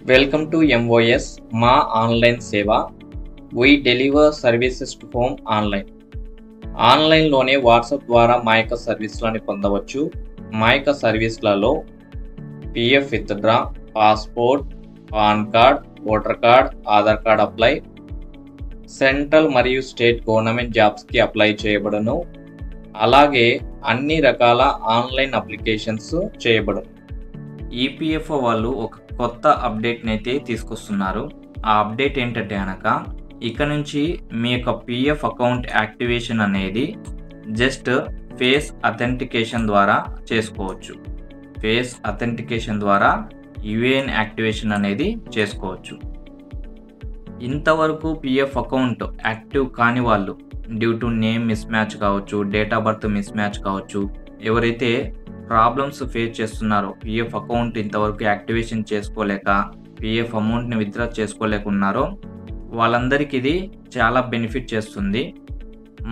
Welcome to MOS మా online సేవ. We deliver services to home online. ఆన్లైన్లోనే WhatsApp ద్వారా మా యొక్క సర్వీసులను పొందవచ్చు. మా యొక్క సర్వీసులలో PF withdraw, passport, PAN card, voter card, Aadhaar card apply, central మరియు స్టేట్ గవర్నమెంట్ జాబ్స్కి అప్లై చేయబడును. అలాగే అన్ని రకాల ఆన్లైన్ అప్లికేషన్స్ చేయబడును. ఈపీఎఫ్ఓ వాళ్ళు ఒక కొత్త అప్డేట్ని అయితే తీసుకొస్తున్నారు. ఆ అప్డేట్ ఏంటంటే కనుక ఇక నుంచి మీ యొక్క పిఎఫ్ అకౌంట్ యాక్టివేషన్ అనేది జస్ట్ ఫేస్ అథెంటికేషన్ ద్వారా చేసుకోవచ్చు. ఫేస్ అథెంటికేషన్ ద్వారా యుఏఎన్ యాక్టివేషన్ అనేది చేసుకోవచ్చు. ఇంతవరకు పిఎఫ్ అకౌంట్ యాక్టివ్ కాని వాళ్ళు due to name mismatch కావచ్చు, date of birth mismatch కావచ్చు, ఎవరైతే ప్రాబ్లమ్స్ ఫేస్ చేస్తున్నారో పిఎఫ్ అకౌంట్ ఇంతవరకు యాక్టివేషన్ చేసుకోలేక పిఎఫ్ అమౌంట్ని విత్డ్రా చేసుకోలేకున్నారో వాళ్ళందరికీ ఇది చాలా బెనిఫిట్ చేస్తుంది.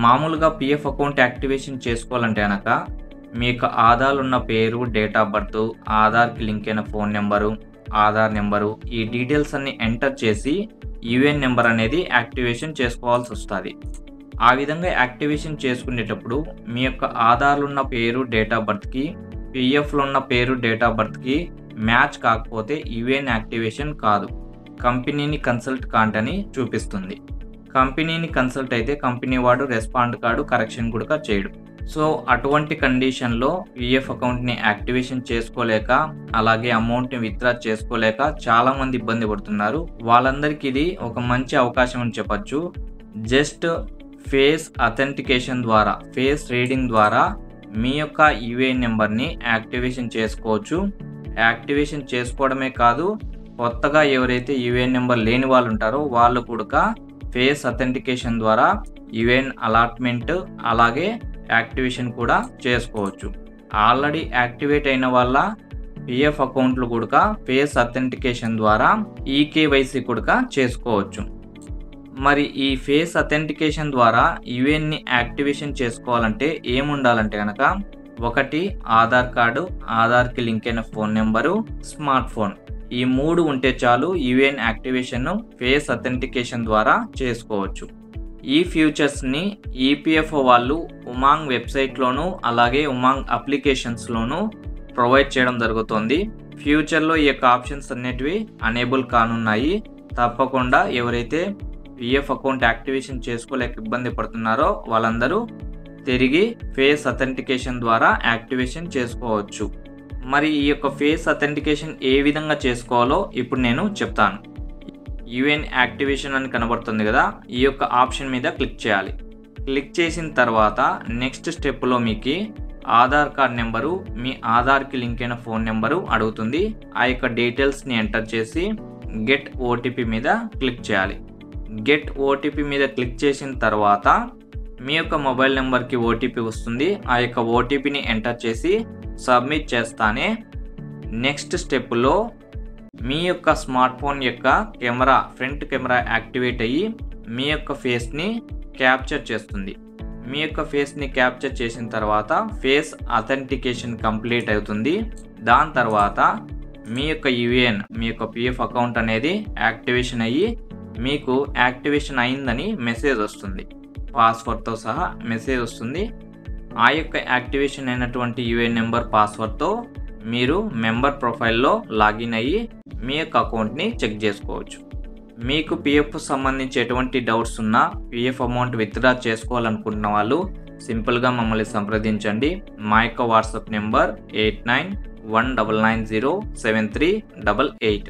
మామూలుగా పిఎఫ్ అకౌంట్ యాక్టివేషన్ చేసుకోవాలంటే కనుక మీ యొక్క ఆధార్ ఉన్న పేరు, డేట్ ఆఫ్ బర్త్, ఆధార్కి లింక్ అయిన ఫోన్ నెంబరు, ఆధార్ నెంబరు, ఈ డీటెయిల్స్ అన్ని ఎంటర్ చేసి యుఏఎన్ నెంబర్ అనేది యాక్టివేషన్ చేసుకోవాల్సి వస్తుంది. ఆ విధంగా యాక్టివేషన్ చేసుకునేటప్పుడు మీ యొక్క ఆధార్లో ఉన్న పేరు, డేట్ ఆఫ్ బర్త్కి, పిఎఫ్లో ఉన్న పేరు, డేట్ ఆఫ్ బర్త్కి మ్యాచ్ కాకపోతే యుఏఎన్ యాక్టివేషన్ కాదు. కంపెనీని కన్సల్ట్ కాంటని చూపిస్తుంది. కంపెనీని కన్సల్ట్ అయితే కంపెనీ వాడు రెస్పాండ్ కాడు, కరెక్షన్ కూడా చేయడు. సో అటువంటి కండిషన్లో పిఎఫ్ అకౌంట్ని యాక్టివేషన్ చేసుకోలేక అలాగే అమౌంట్ని విత్డ్రా చేసుకోలేక చాలామంది ఇబ్బంది పడుతున్నారు. వాళ్ళందరికీ ఇది ఒక మంచి అవకాశం అని చెప్పచ్చు. జస్ట్ ఫేస్ అథెంటికేషన్ ద్వారా, ఫేస్ రీడింగ్ ద్వారా మీ యొక్క యుఏఎన్ నెంబర్ని యాక్టివేషన్ చేసుకోవచ్చు. యాక్టివేషన్ చేసుకోవడమే కాదు, కొత్తగా ఎవరైతే యుఏఎన్ నెంబర్ లేని వాళ్ళు ఉంటారో వాళ్ళు కూడా ఫేస్ అథెంటికేషన్ ద్వారా యుఏఎన్ అలాట్మెంట్ అలాగే యాక్టివేషన్ కూడా చేసుకోవచ్చు. ఆల్రెడీ యాక్టివేట్ అయిన వాళ్ళ పిఎఫ్ అకౌంట్లు కూడా ఫేస్ అథెంటికేషన్ ద్వారా ఈకేవైసీ కూడా చేసుకోవచ్చు. మరి ఈ ఫేస్ అథెంటికేషన్ ద్వారా యుఏఎన్ని యాక్టివేషన్ చేసుకోవాలంటే ఏముండాలంటే కనుక ఒకటి ఆధార్ కార్డు, ఆధార్కి లింక్ అయిన ఫోన్ నెంబరు, స్మార్ట్ ఫోన్, ఈ 3 ఉంటే చాలు యుఏఎన్ యాక్టివేషన్ ఫేస్ అథెంటికేషన్ ద్వారా చేసుకోవచ్చు. ఈ ఫ్యూచర్స్ని ఈపీఎఫ్ఓ వాళ్ళు ఉమాంగ్ వెబ్సైట్లోను అలాగే ఉమాంగ్ అప్లికేషన్స్లోను ప్రొవైడ్ చేయడం జరుగుతుంది. ఫ్యూచర్లో ఈ యొక్క ఆప్షన్స్ అన్నిటివి అనేబుల్ కానున్నాయి. తప్పకుండా ఎవరైతే పిఎఫ్ అకౌంట్ యాక్టివేషన్ చేసుకోలేక ఇబ్బంది పడుతున్నారో వాళ్ళందరూ తిరిగి ఫేస్ అథెంటికేషన్ ద్వారా యాక్టివేషన్ చేసుకోవచ్చు. మరి ఈ యొక్క ఫేస్ అథెంటికేషన్ ఏ విధంగా చేసుకోవాలో ఇప్పుడు నేను చెప్తాను. యుఏఎన్ యాక్టివేషన్ అని కనబడుతుంది కదా, ఈ యొక్క ఆప్షన్ మీద క్లిక్ చేయాలి. క్లిక్ చేసిన తర్వాత నెక్స్ట్ స్టెప్లో మీకు ఆధార్ కార్డ్ నెంబరు, మీ ఆధార్కి లింక్ అయిన ఫోన్ నెంబరు అడుగుతుంది. ఆ యొక్క డీటెయిల్స్ని ఎంటర్ చేసి గెట్ ఓటీపీ మీద క్లిక్ చేయాలి. గెట్ ఓటీపీ మీద క్లిక్ చేసిన తర్వాత మీ యొక్క మొబైల్ నెంబర్కి ఓటీపీ వస్తుంది. ఆ యొక్క ఓటీపీని ఎంటర్ చేసి సబ్మిట్ చేస్తానే నెక్స్ట్ స్టెప్లో మీ యొక్క స్మార్ట్ ఫోన్ యొక్క కెమెరా, ఫ్రంట్ కెమెరా యాక్టివేట్ అయ్యి మీ యొక్క ఫేస్ని క్యాప్చర్ చేస్తుంది. మీ యొక్క ఫేస్ని క్యాప్చర్ చేసిన తర్వాత ఫేస్ అథెంటికేషన్ కంప్లీట్ అవుతుంది. దాని తర్వాత మీ యొక్క యుఏఎన్, మీ యొక్క పిఎఫ్ అకౌంట్ అనేది యాక్టివేషన్ అయ్యి మీకు యాక్టివేషన్ అయిందని మెసేజ్ వస్తుంది. పాస్వర్డ్తో సహా మెసేజ్ వస్తుంది. ఆ యొక్క యాక్టివేషన్ అయినటువంటి యుఏఎన్ నెంబర్, పాస్వర్డ్తో మీరు మెంబర్ ప్రొఫైల్లో లాగిన్ అయ్యి మీ యొక్క అకౌంట్ని చెక్ చేసుకోవచ్చు. మీకు పిఎఫ్ సంబంధించి ఎటువంటి డౌట్స్ ఉన్నా, పిఎఫ్ అమౌంట్ విత్డ్రా చేసుకోవాలనుకుంటున్న వాళ్ళు సింపుల్గా మమ్మల్ని సంప్రదించండి. మా యొక్క వాట్సాప్ నెంబర్ 8919907388.